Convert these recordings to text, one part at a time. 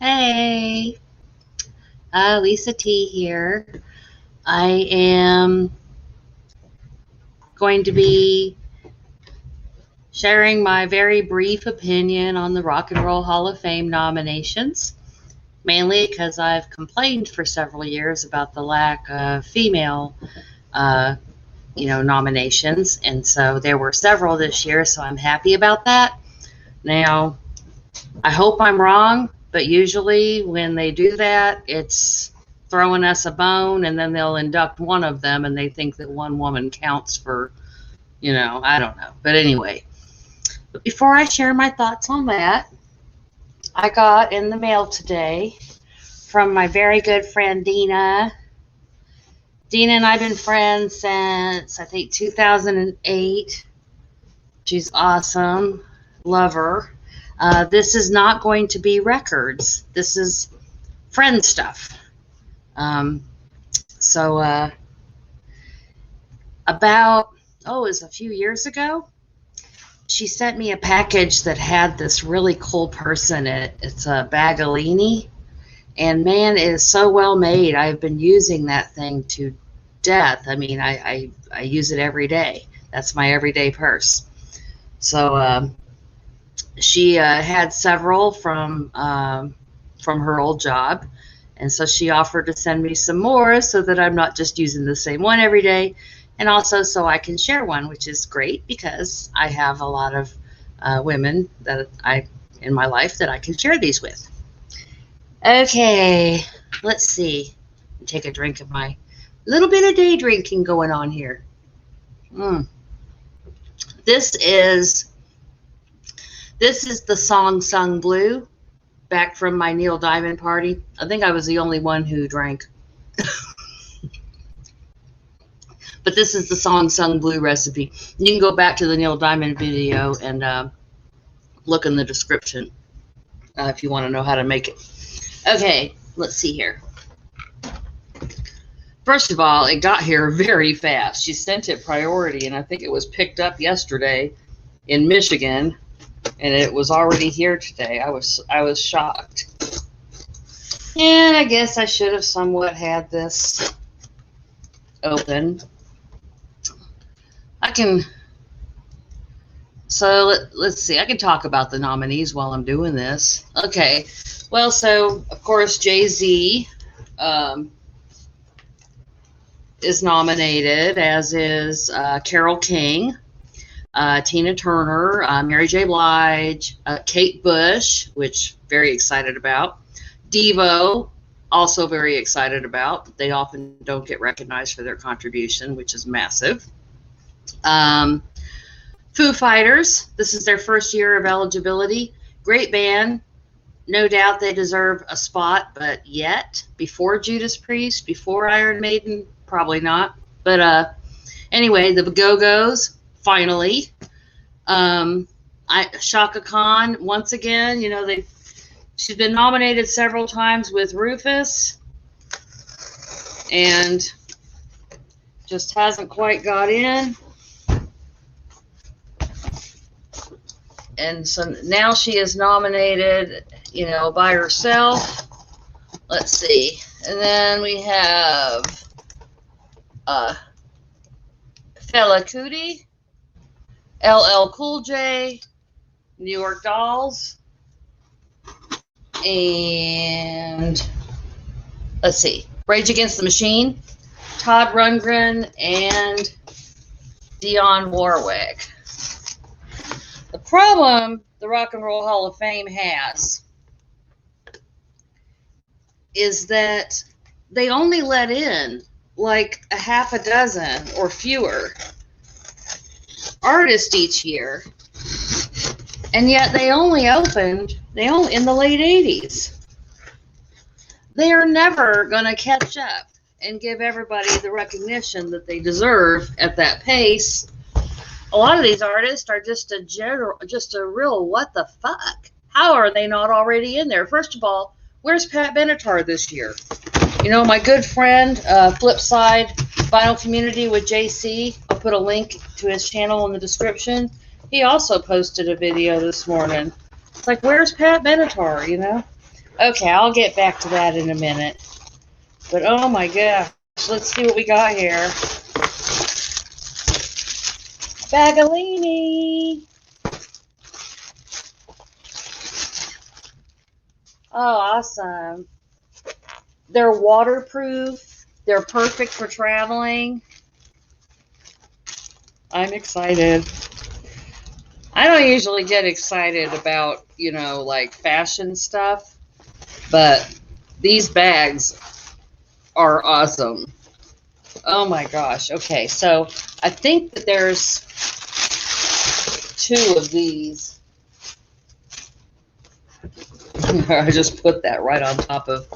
Hey, Lisa T here. I am going to be sharing my very brief opinion on the Rock and Roll Hall of Fame nominations, mainly because I've complained for several years about the lack of female, uh, nominations, and so there were several this year, so I'm happy about that. Now, I hope I'm wrong, but usually when they do that, it's throwing us a bone and then they'll induct one of them and they think that one woman counts for, I don't know. But anyway, but before I share my thoughts on that, I got in the mail today from my very good friend Dina. Dina and I've been friends since I think 2008. She's awesome. Love her. This is not going to be records. This is friend stuff. So about, it was a few years ago, she sent me a package that had this really cool purse in it. It's a Baggallini, and man, it is so well made. I've been using that thing to death. I mean, I use it every day. That's my everyday purse. So she had several from her old job, and so she offered to send me some more so that I'm not just using the same one every day, and also so I can share one, which is great because I have a lot of women that in my life that I can share these with. Okay, let's see. Take a drink of my little bit of day drinking going on here. This is the song Sung Blue, back from my Neil Diamond party. I think I was the only one who drank. But this is the song Sung Blue recipe. You can go back to the Neil Diamond video and look in the description if you want to know how to make it. Okay, let's see here. First of all, it got here very fast. She sent it priority, and I think it was picked up yesterday in Michigan, and it was already here today. I was shocked. And I guess I should have somewhat had this open. Let's see. I can talk about the nominees while I'm doing this. Okay. Well, so, of course, Jay-Z is nominated, as is Carole King, Tina Turner, Mary J. Blige, Kate Bush, which very excited about. Devo, also very excited about. They often don't get recognized for their contribution, which is massive. Foo Fighters, this is their first year of eligibility. Great band. No doubt they deserve a spot, but yet, before Judas Priest, before Iron Maiden, probably not. But anyway, the Go-Go's, finally. Chaka Khan, once again, she's been nominated several times with Rufus and just hasn't quite got in. And so now she is nominated, by herself. Let's see. And then we have Fela Kuti, LL Cool J, New York Dolls, and let's see, Rage Against the Machine, Todd Rundgren, and Dionne Warwick. The problem the Rock and Roll Hall of Fame has is that they only let in like a half a dozen or fewer artists each year, and yet they only in the late 80s. They are never going to catch up and give everybody the recognition that they deserve at that pace. A lot of these artists are just a real what the fuck. How are they not already in there? First of all, where's Pat Benatar this year? My good friend, Flipside Vinyl Community with JC, I'll put a link to his channel in the description. He also posted a video this morning. It's like, where's Pat Benatar, Okay, I'll get back to that in a minute. But oh my gosh, let's see what we got here. Baggallini. Oh, awesome. They're waterproof. They're perfect for traveling. I'm excited. I don't usually get excited about, like fashion stuff, but these bags are awesome. Oh my gosh. Okay, so I think that there's 2 of these. I just put that right on top of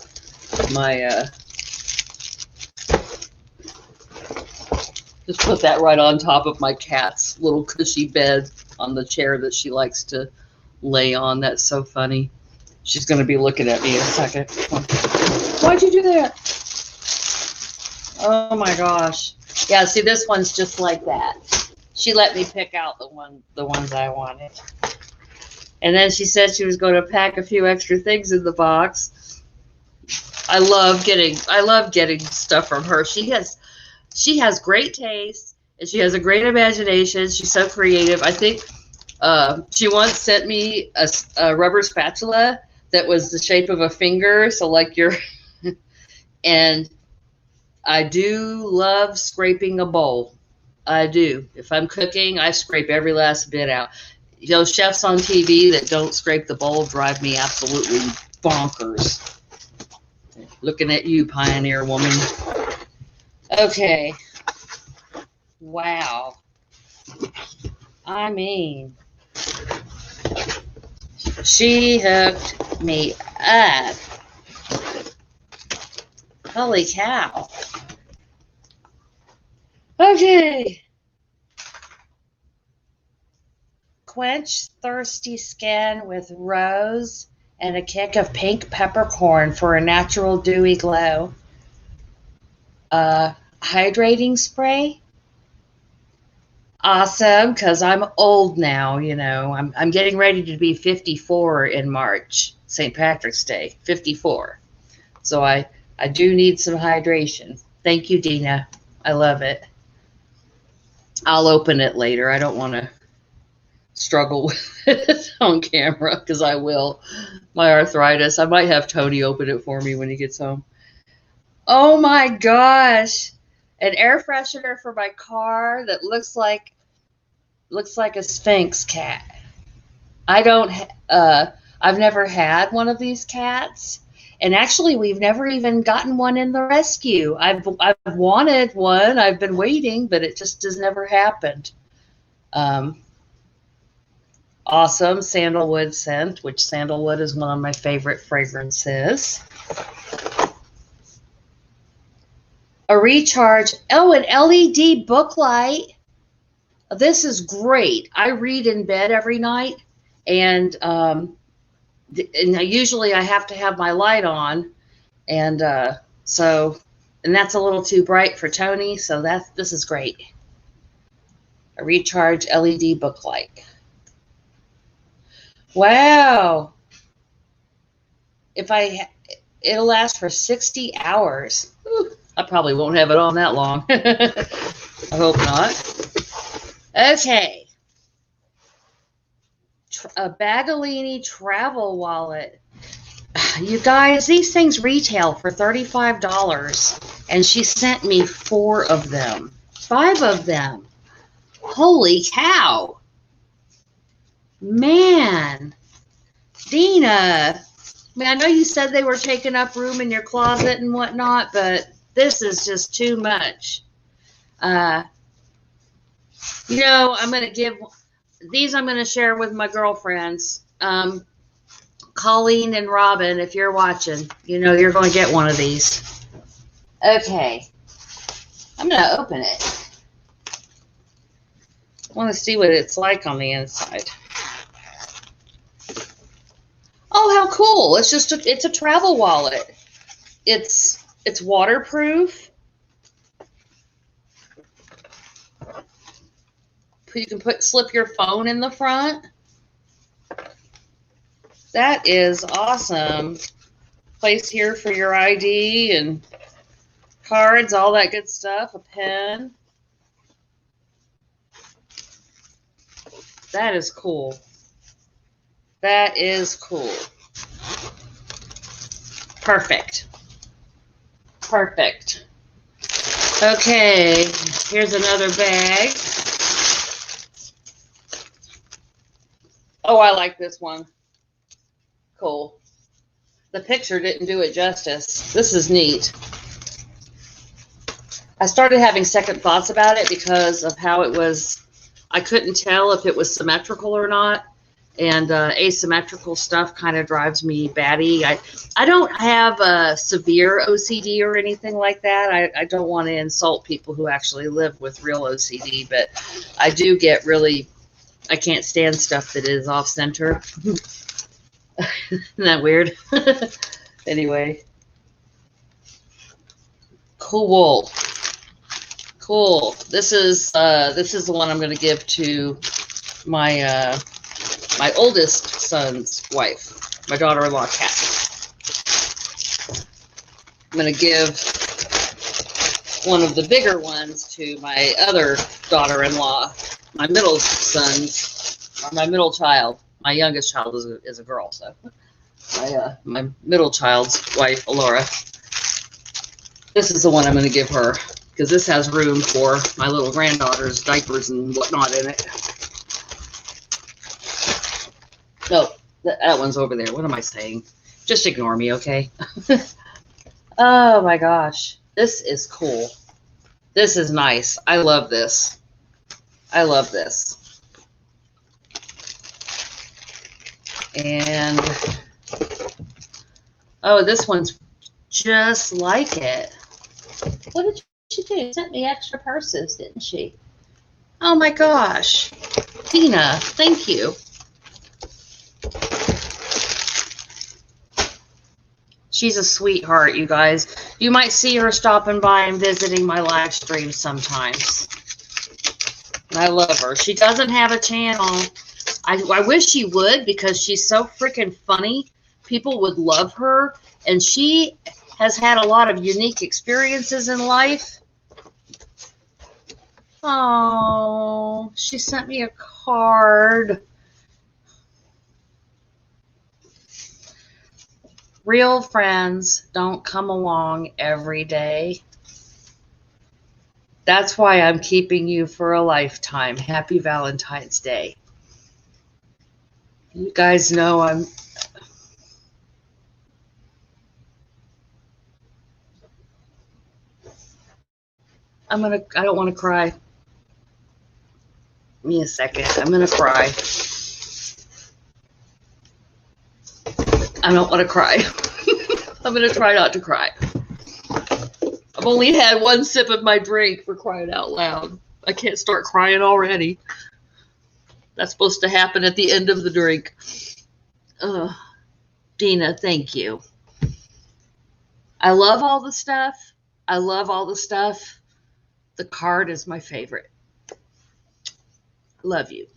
my cat's little cushy bed on the chair that she likes to lay on. That's so funny. She's going to be looking at me in a second. Why'd you do that? Oh my gosh. Yeah, see, this one's just like that. She let me pick out the ones I wanted. And then she said she was going to pack a few extra things in the box. I love getting stuff from her. She has great taste, and she has a great imagination. She's so creative. I think she once sent me a rubber spatula that was the shape of a finger, so like your and I do love scraping a bowl. I do. If I'm cooking, I scrape every last bit out. Chefs on TV that don't scrape the bowl drive me absolutely bonkers. Looking at you, pioneer woman. Okay. Wow. I mean, she hooked me up. Holy cow. Okay. Quench thirsty skin with rose and a kick of pink peppercorn for a natural dewy glow. Hydrating spray. Awesome, because I'm old now, I'm getting ready to be 54 in March, St. Patrick's Day, 54. So I do need some hydration. Thank you, Dina. I love it. I'll open it later. I don't want to struggle with it on camera, because I will. My arthritis. I might have Tony open it for me when he gets home. Oh my gosh. An air freshener for my car that looks like a Sphinx cat. I've never had one of these cats. And actually, we've never even gotten one in the rescue. I've wanted one. I've been waiting, but it just has never happened. Awesome sandalwood scent, which sandalwood is one of my favorite fragrances. A recharge. Oh, an LED book light. This is great. I read in bed every night, and usually I have to have my light on, and that's a little too bright for Tony, so this is great. A recharge LED book light. Wow. It'll last for 60 hours. Whew, I probably won't have it on that long. I hope not. Okay. A Baggallini travel wallet. You guys, these things retail for $35, and she sent me 4 of them. 5 of them. Holy cow. Man. Dina. I know you said they were taking up room in your closet and whatnot, but this is just too much. I'm going to give these, I'm going to share with my girlfriends. Colleen and Robin, if you're watching, you're going to get one of these. Okay. I'm going to open it. I want to see what it's like on the inside. Oh, how cool. It's a travel wallet. It's waterproof. You can slip your phone in the front. That is awesome. place here for your ID and cards, all that good stuff. A pen. That is cool. That is cool. Perfect. Perfect. Okay, here's another bag. Oh, I like this one. Cool. The picture didn't do it justice. This is neat. I started having second thoughts about it because of how it was. I couldn't tell if it was symmetrical or not. And asymmetrical stuff kind of drives me batty. I don't have a severe OCD or anything like that. I don't want to insult people who actually live with real OCD, but I do get really, I can't stand stuff that is off center. Isn't that weird? Anyway. Cool. Cool. This is the one I'm going to give to my my oldest son's wife, my daughter-in-law, Kathy. I'm going to give one of the bigger ones to my other daughter-in-law, my middle son's, or my middle child. My youngest child is a girl, so my middle child's wife, Alora. This is the one I'm going to give her because this has room for my little granddaughter's diapers and whatnot in it. No, that one's over there. What am I saying? Just ignore me, okay? Oh my gosh. This is cool. This is nice. I love this. I love this. And, oh, this one's just like it. What did she do? She sent me extra purses, didn't she? Oh my gosh. Dina, thank you. She's a sweetheart, you guys. You might see her stopping by and visiting my live streams sometimes. I love her. She doesn't have a channel. I wish she would because she's so freaking funny. People would love her. And she has had a lot of unique experiences in life. Oh, she sent me a card. Real friends don't come along every day. That's why I'm keeping you for a lifetime. Happy Valentine's Day. You guys know I don't want to cry. Give me a second. I'm going to cry. I don't want to cry. I'm going to try not to cry. I've only had one sip of my drink, for crying out loud. I can't start crying already. That's supposed to happen at the end of the drink. Dina, thank you. I love all the stuff. I love all the stuff. The card is my favorite. Love you.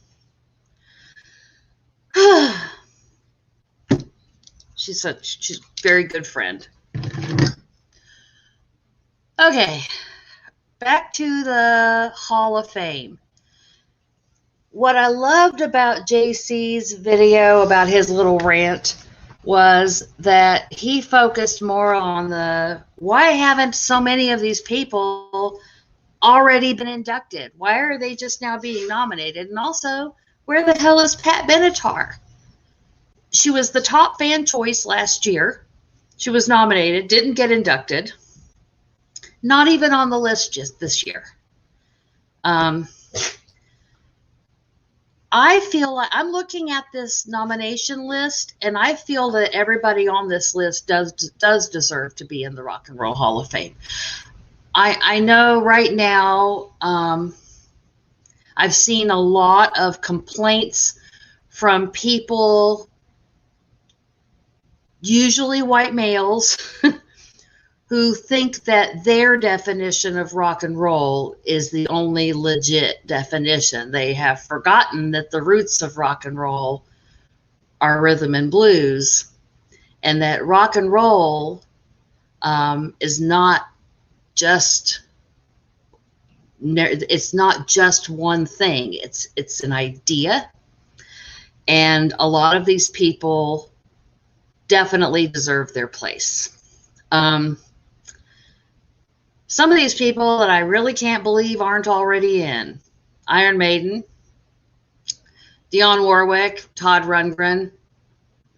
She's a very good friend. Okay, back to the Hall of Fame. What I loved about JC's video, about his little rant, was that he focused more on the why haven't so many of these people already been inducted? Why are they just now being nominated? And also, where the hell is Pat Benatar? She was the top fan choice last year. She was nominated, didn't get inducted. Not even on the list just this year. I feel like I'm looking at this nomination list, and I feel that everybody on this list does deserve to be in the Rock and Roll Hall of Fame. I know right now I've seen a lot of complaints from people, usually white males, who think that their definition of rock and roll is the only legit definition. They have forgotten that the roots of rock and roll are rhythm and blues. and that rock and roll is not just, it's not just one thing. It's an idea, and a lot of these people definitely deserve their place. Some of these people that I really can't believe aren't already in: Iron Maiden, Dionne Warwick, Todd Rundgren,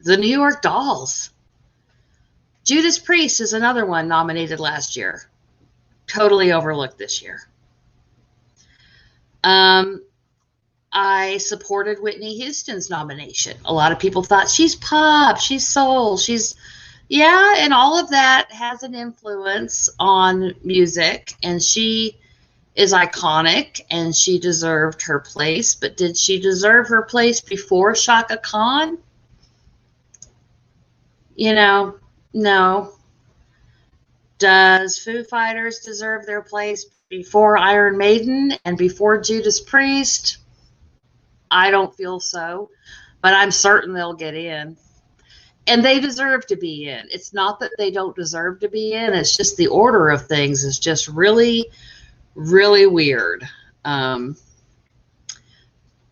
the New York Dolls. Judas Priest is another one nominated last year. Totally overlooked this year. I supported Whitney Houston's nomination. A lot of people thought she's pop, she's soul, yeah, and all of that has an influence on music, and she is iconic, and she deserved her place. But did she deserve her place before Chaka Khan? No. Does Foo Fighters deserve their place before Iron Maiden and before Judas Priest? I don't feel so, but I'm certain they'll get in. And they deserve to be in. It's not that they don't deserve to be in. It's just the order of things is just really, really weird.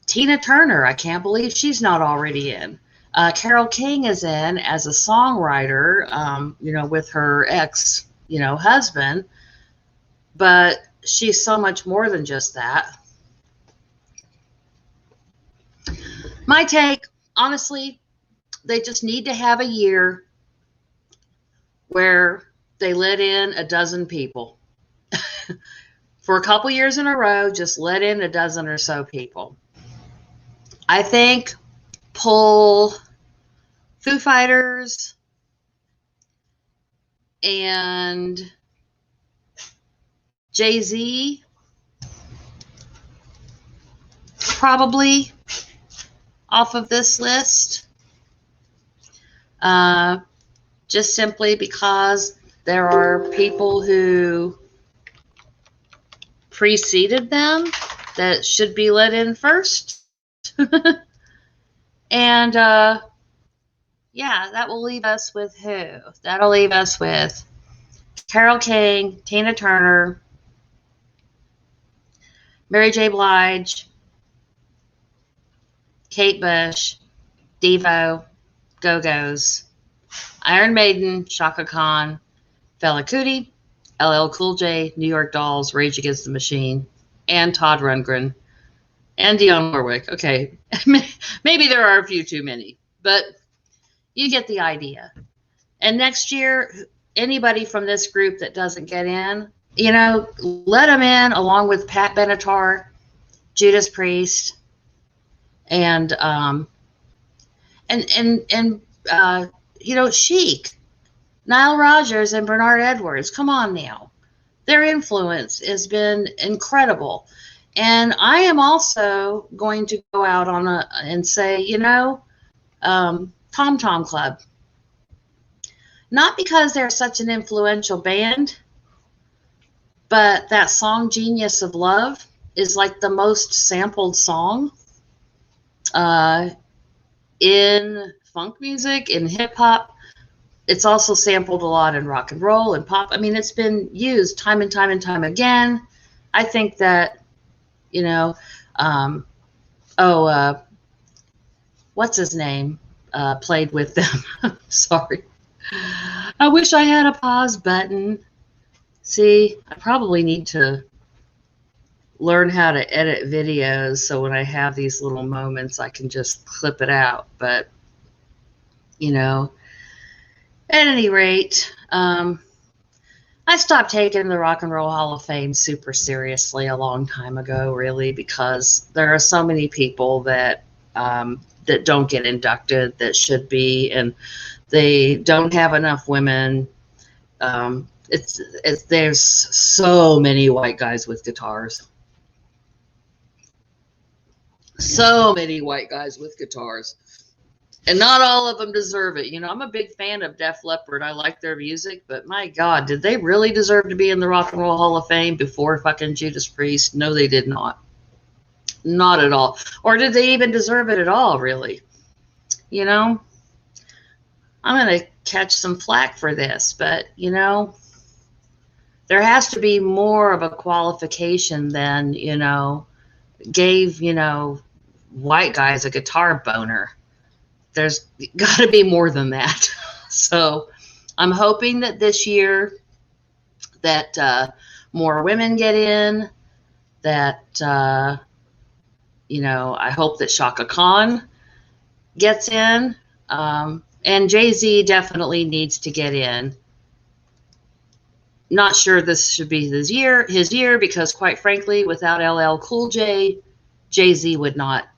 Tina Turner, I can't believe she's not already in. Carole King is in as a songwriter, with her ex, husband. But she's so much more than just that. My take, honestly, they just need to have a year where they let in a dozen people. For a couple years in a row, just let in a dozen or so people. I think pull Foo Fighters and Jay-Z probably off of this list. Just simply because there are people who preceded them that should be let in first. And yeah, that will leave us with who? That'll leave us with Carole King, Tina Turner, Mary J. Blige, Kate Bush, Devo, Go-Go's, Iron Maiden, Chaka Khan, Fela Kuti, LL Cool J, New York Dolls, Rage Against the Machine, and Todd Rundgren, and Dionne Warwick. Okay, maybe there are a few too many, but you get the idea. And next year, anybody from this group that doesn't get in, let them in along with Pat Benatar, Judas Priest, and Chic, Nile Rodgers, and Bernard Edwards. Come on now. Their influence has been incredible. And I am also going to go out and say, Tom Tom Club. Not because they're such an influential band, but that song Genius of Love is like the most sampled song in funk music, in hip hop. It's also sampled a lot in rock and roll and pop. I mean, it's been used time and time and time again. I think that, what's his name? Played with them. Sorry. I wish I had a pause button. See, I probably need to learn how to edit videos so when I have these little moments, I can just clip it out. But, at any rate, I stopped taking the Rock and Roll Hall of Fame super seriously a long time ago, really, because there are so many people that that don't get inducted that should be, and they don't have enough women. There's so many white guys with guitars. So many white guys with guitars. And not all of them deserve it. I'm a big fan of Def Leppard. I like their music, but my God, did they really deserve to be in the Rock and Roll Hall of Fame before fucking Judas Priest? No, they did not. Not at all. Or did they even deserve it at all, really? I'm going to catch some flack for this, but, you know, there has to be more of a qualification than, you know, gave, you know, white guys a guitar boner. There's got to be more than that. So I'm hoping that this year that more women get in, that, you know, I hope that Shaka Khan gets in, and Jay-Z definitely needs to get in. Not sure this should be his year, because quite frankly, without LL Cool J, Jay-Z would not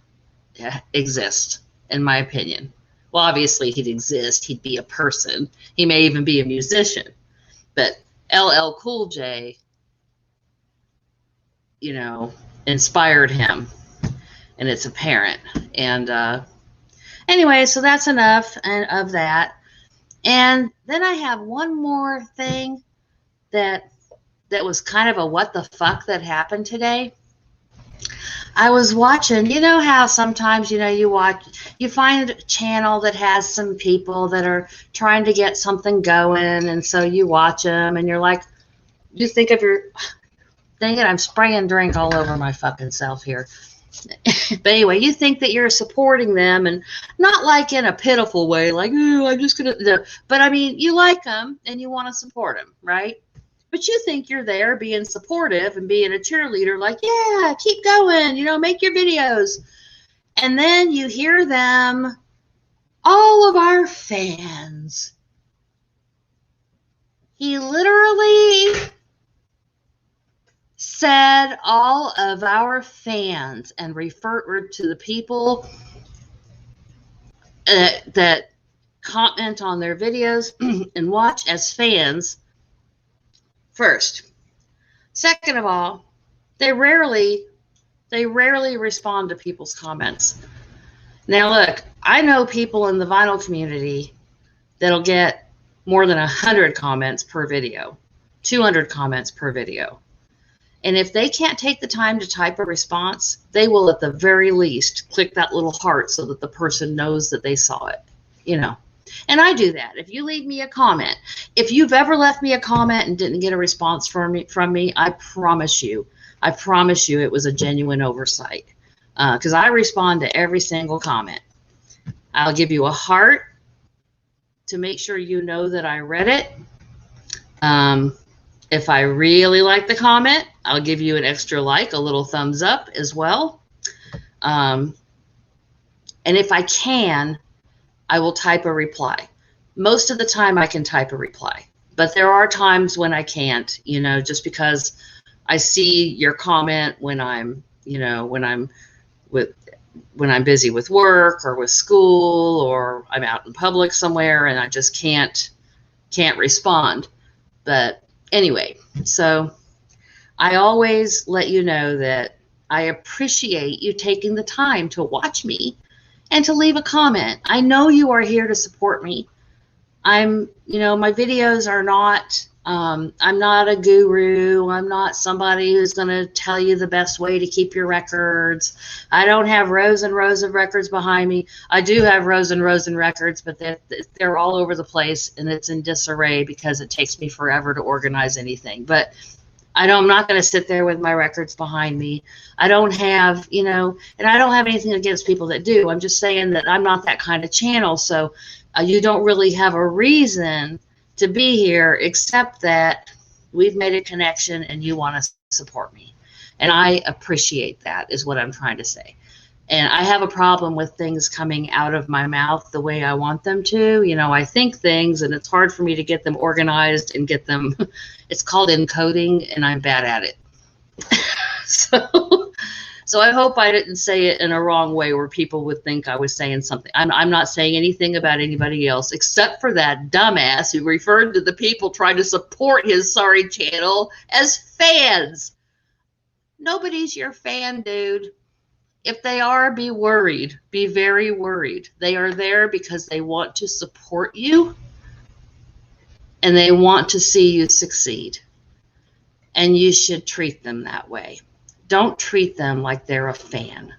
exist, in my opinion. Well, obviously he'd exist. He'd be a person. He may even be a musician. But LL Cool J, you know, inspired him, and it's apparent. And anyway, so that's enough of that. And then I have one more thing that was kind of a what the fuck that happened today. I was watching, you know how sometimes, you know, you find a channel that has some people that are trying to get something going, and so you watch them and you're like, you think of your, dang it, I'm spraying drink all over my fucking self here. But anyway, you think that you're supporting them, and not like in a pitiful way, like, oh, I'm just going to, but I mean, you like them and you want to support them, right? But you think you're there being supportive and being a cheerleader, like, yeah, keep going, you know, make your videos. And then you hear them, all of our fans. He literally said all of our fans and referred to the people that comment on their videos and watch as fans first. Second of all, they rarely respond to people's comments. Now look, I know people in the vinyl community that'll get more than 100 comments per video, 200 comments per video. And if they can't take the time to type a response, they will at the very least click that little heart so that the person knows that they saw it, you know. And I do that. If you leave me a comment, if you've ever left me a comment and didn't get a response from me, I promise you it was a genuine oversight, because I respond to every single comment. I'll give you a heart to make sure you know that I read it. If I really like the comment, I'll give you an extra like, a little thumbs up as well. And if I can, I will type a reply. Most of the time I can type a reply, but there are times when I can't, you know, just because I see your comment when I'm, you know, when I'm busy with work or with school, or I'm out in public somewhere and I just can't respond. But anyway, so I always let you know that I appreciate you taking the time to watch me and to leave a comment. I know you are here to support me. You know, my videos are not, I'm not a guru. I'm not somebody who's going to tell you the best way to keep your records. I don't have rows and rows of records behind me. I do have rows and rows of records, but they're all over the place, and it's in disarray because it takes me forever to organize anything. But I'm not going to sit there with my records behind me. I don't have, you know, and I don't have anything against people that do. I'm just saying that I'm not that kind of channel. So you don't really have a reason to be here except that we've made a connection and you want to support me. And I appreciate that, is what I'm trying to say. And I have a problem with things coming out of my mouth the way I want them to. You know, I think things and it's hard for me to get them organized and get them, it's called encoding, and I'm bad at it. So I hope I didn't say it in a wrong way where people would think I was saying something. I'm not saying anything about anybody else except for that dumbass who referred to the people trying to support his sorry channel as fans. Nobody's your fan, dude. If they are, be worried. Be very worried. They are there because they want to support you and they want to see you succeed. And you should treat them that way. Don't treat them like they're a fan.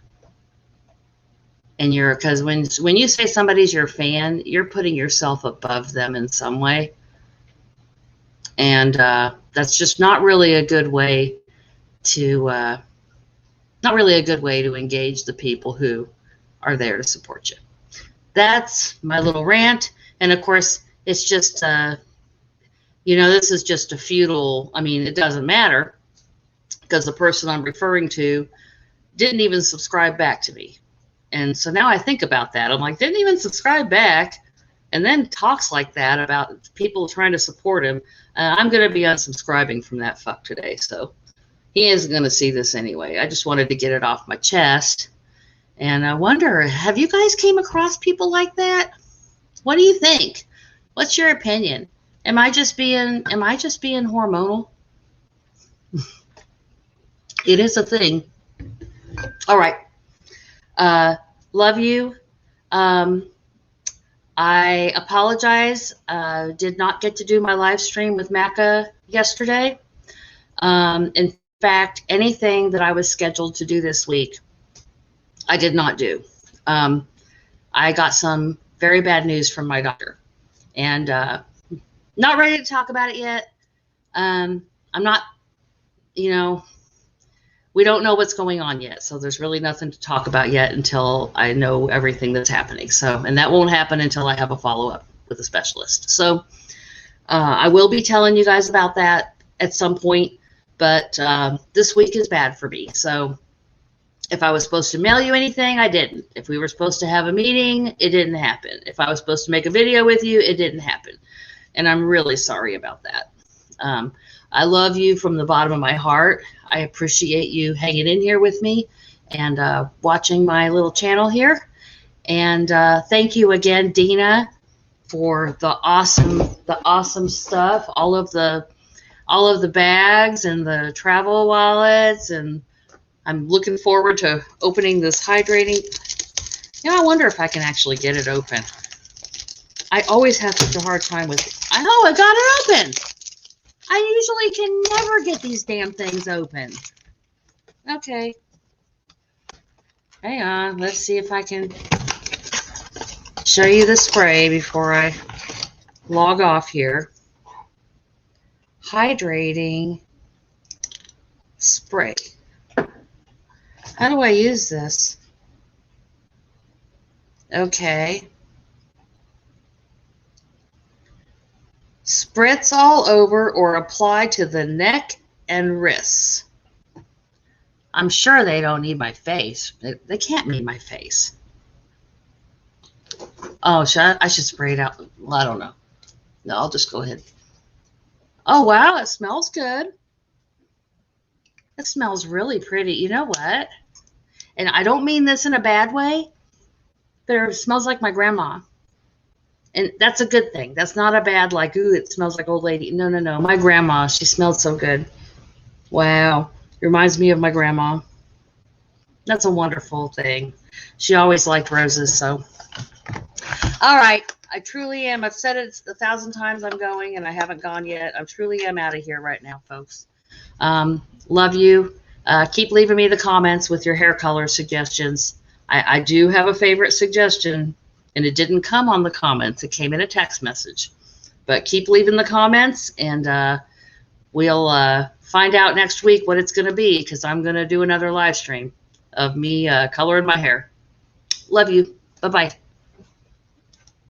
And because when you say somebody's your fan, you're putting yourself above them in some way. And that's just not really a good way to engage the people who are there to support you. That's my little rant. And of course, it's just, this is just a futile, it doesn't matter because the person I'm referring to didn't even subscribe back to me. And so now I think about that. I'm like, didn't even subscribe back and then talks like that about people trying to support him. I'm going to be unsubscribing from that fuck today. So he isn't going to see this anyway. I just wanted to get it off my chest. And I wonder, have you guys came across people like that? What do you think? What's your opinion? Am I just being hormonal? It is a thing. All right. Love you. I apologize. Did not get to do my live stream with Macca yesterday. In fact, anything that I was scheduled to do this week, I did not do. I got some very bad news from my doctor, and not ready to talk about it yet. I'm not, we don't know what's going on yet, so there's really nothing to talk about yet until I know everything that's happening. So, and that won't happen until I have a follow-up with a specialist. So I will be telling you guys about that at some point, but this week is bad for me. So if I was supposed to mail you anything, I didn't. If we were supposed to have a meeting, it didn't happen. If I was supposed to make a video with you, it didn't happen. And I'm really sorry about that. I love you from the bottom of my heart. I appreciate you hanging in here with me and watching my little channel here. And thank you again, Dina, for the awesome stuff. All of the bags and the travel wallets, and I'm looking forward to opening this hydrating. I wonder if I can actually get it open. I always have such a hard time with it. I got it open. I usually can never get these damn things open. Okay. Hang on. Let's see if I can show you the spray before I log off here. Hydrating spray. How do I use this? Okay. Spritz all over or apply to the neck and wrists. I'm sure they don't need my face. They can't need my face. Oh, I should spray it out. Well, I don't know. No, I'll just go ahead. Oh, wow. It smells good. It smells really pretty. You know what? And I don't mean this in a bad way, but it smells like my grandma. And that's a good thing. That's not a bad, like, ooh, it smells like old lady. No, no, no. My grandma, she smelled so good. Wow. It reminds me of my grandma. That's a wonderful thing. She always liked roses, so. All right. I truly am. I've said it 1,000 times I'm going, and I haven't gone yet. I truly am out of here right now, folks. Love you. Keep leaving me the comments with your hair color suggestions. I do have a favorite suggestion. And it didn't come on the comments. It came in a text message. But keep leaving the comments, and we'll find out next week what it's going to be, because I'm going to do another live stream of me coloring my hair. Love you. Bye-bye.